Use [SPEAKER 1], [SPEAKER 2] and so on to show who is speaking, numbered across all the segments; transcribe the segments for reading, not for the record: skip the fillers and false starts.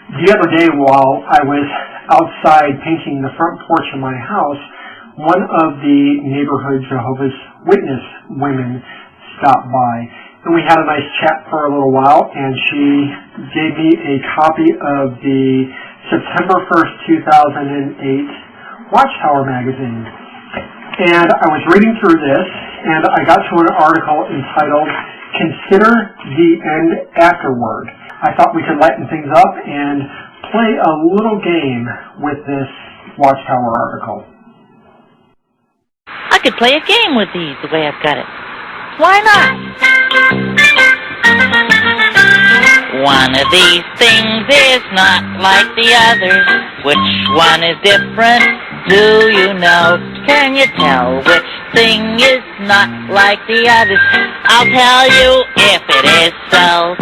[SPEAKER 1] The other day while I was outside painting the front porch of my house, one of the neighborhood Jehovah's Witness women stopped by, and we had a nice chat for a little while, and she gave me a copy of the September 1st, 2008 Watchtower magazine. And I was reading through this, and I got to an article entitled, "Consider the End Afterward." I thought we could lighten things up and play a little game with this Watchtower article.
[SPEAKER 2] I could play a game with these the way I've got it. Why not? One of these things is not like the others. Which one is different? Do you know? Can you tell which thing is not like the others? I'll tell you if it is so.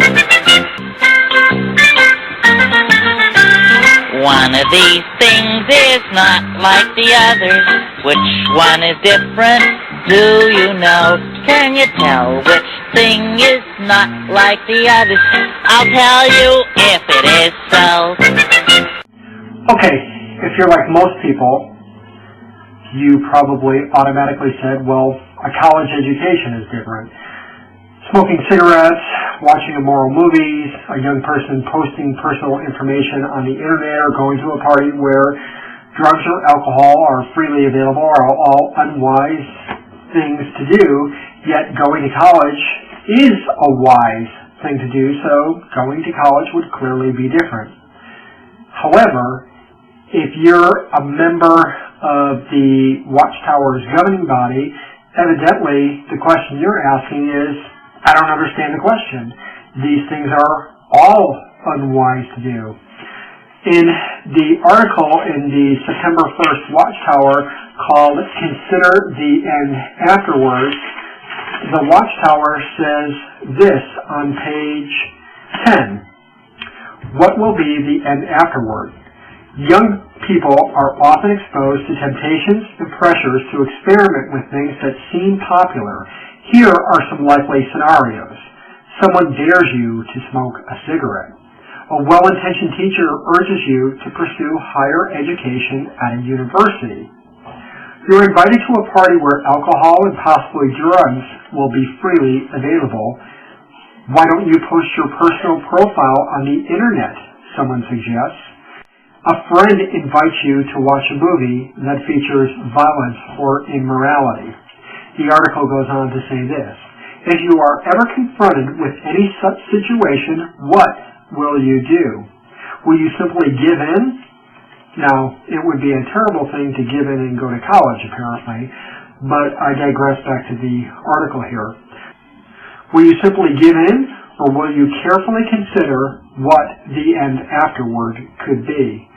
[SPEAKER 2] One of these things is not like the others. Which one is different? Do you know? Can you tell which thing is not like the others? I'll tell you if it is so.
[SPEAKER 1] Okay, if you're like most people, you probably automatically said, well, a college education is different. Smoking cigarettes, watching immoral movies, a young person posting personal information on the internet, or going to a party where drugs or alcohol are freely available are all unwise things to do, yet going to college is a wise thing to do, so going to college would clearly be different. However, if you're a member of the Watchtower's governing body, evidently the question you're asking is, I don't understand the question. These things are all unwise to do. In the article in the September 1st Watchtower called "Consider the End Afterwards," the Watchtower says this on page 10. What will be the end afterward? Young people are often exposed to temptations and pressures to experiment with things that seem popular. Here are some likely scenarios. Someone dares you to smoke a cigarette. A well-intentioned teacher urges you to pursue higher education at a university. You're invited to a party where alcohol and possibly drugs will be freely available. Why don't you post your personal profile on the internet? Someone suggests. A friend invites you to watch a movie that features violence or immorality. The article goes on to say this: if you are ever confronted with any such situation, what will you do? Will you simply give in? Now, it would be a terrible thing to give in and go to college, apparently, but I digress back to the article here. Will you simply give in, or will you carefully consider what the end afterward could be?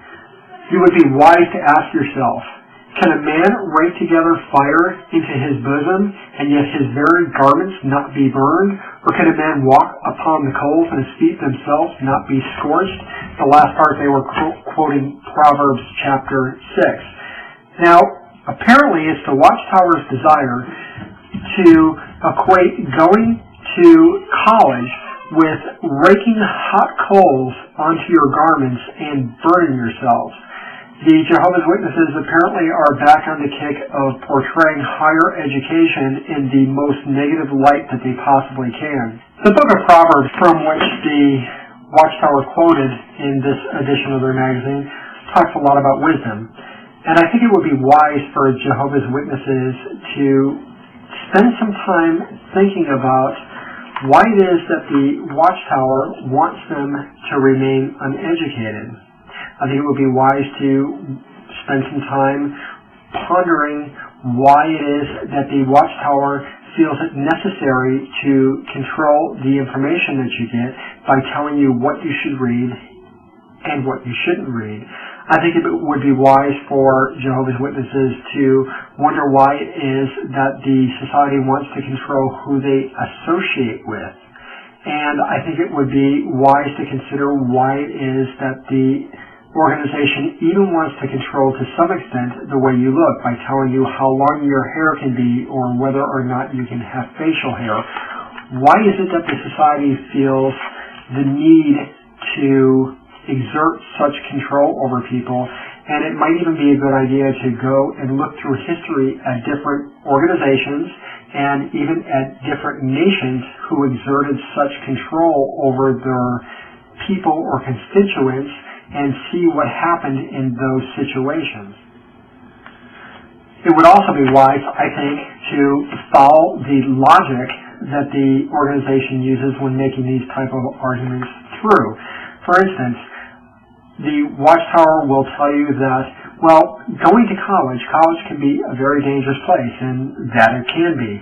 [SPEAKER 1] You would be wise to ask yourself, can a man rake together fire into his bosom, and yet his very garments not be burned? Or can a man walk upon the coals and his feet themselves not be scorched? The last part they were quoting Proverbs chapter 6. Now, apparently it's the Watchtower's desire to equate going to college with raking hot coals onto your garments and burning yourselves. The Jehovah's Witnesses apparently are back on the kick of portraying higher education in the most negative light that they possibly can. The book of Proverbs, from which the Watchtower quoted in this edition of their magazine, talks a lot about wisdom. And I think it would be wise for Jehovah's Witnesses to spend some time thinking about why it is that the Watchtower wants them to remain uneducated. I think it would be wise to spend some time pondering why it is that the Watchtower feels it necessary to control the information that you get by telling you what you should read and what you shouldn't read. I think it would be wise for Jehovah's Witnesses to wonder why it is that the society wants to control who they associate with. And I think it would be wise to consider why it is that the organization even wants to control to some extent the way you look by telling you how long your hair can be or whether or not you can have facial hair. Why is it that the society feels the need to exert such control over people, and it might even be a good idea to go and look through history at different organizations and even at different nations who exerted such control over their people or constituents and see what happened in those situations. It would also be wise, I think, to follow the logic that the organization uses when making these type of arguments through. For instance, the Watchtower will tell you that, well, going to college can be a very dangerous place, and that it can be.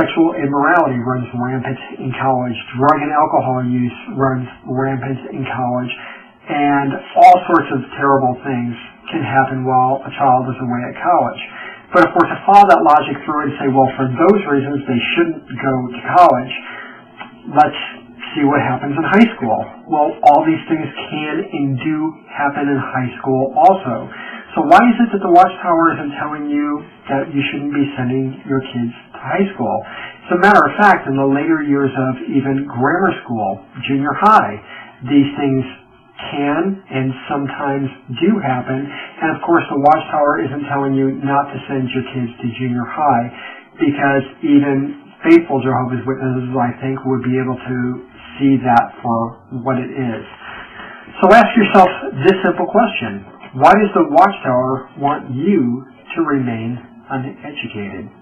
[SPEAKER 1] Sexual immorality runs rampant in college. Drug and alcohol use runs rampant in college. And all sorts of terrible things can happen while a child is away at college. But if we're to follow that logic through and say, well, for those reasons they shouldn't go to college, let's see what happens in high school. Well, all these things can and do happen in high school also. So why is it that the Watchtower isn't telling you that you shouldn't be sending your kids to high school? As a matter of fact, in the later years of even grammar school, junior high, these things can and sometimes do happen. And of course, the Watchtower isn't telling you not to send your kids to junior high, because even faithful Jehovah's Witnesses, I think, would be able to see that for what it is. So ask yourself this simple question: why does the Watchtower want you to remain uneducated?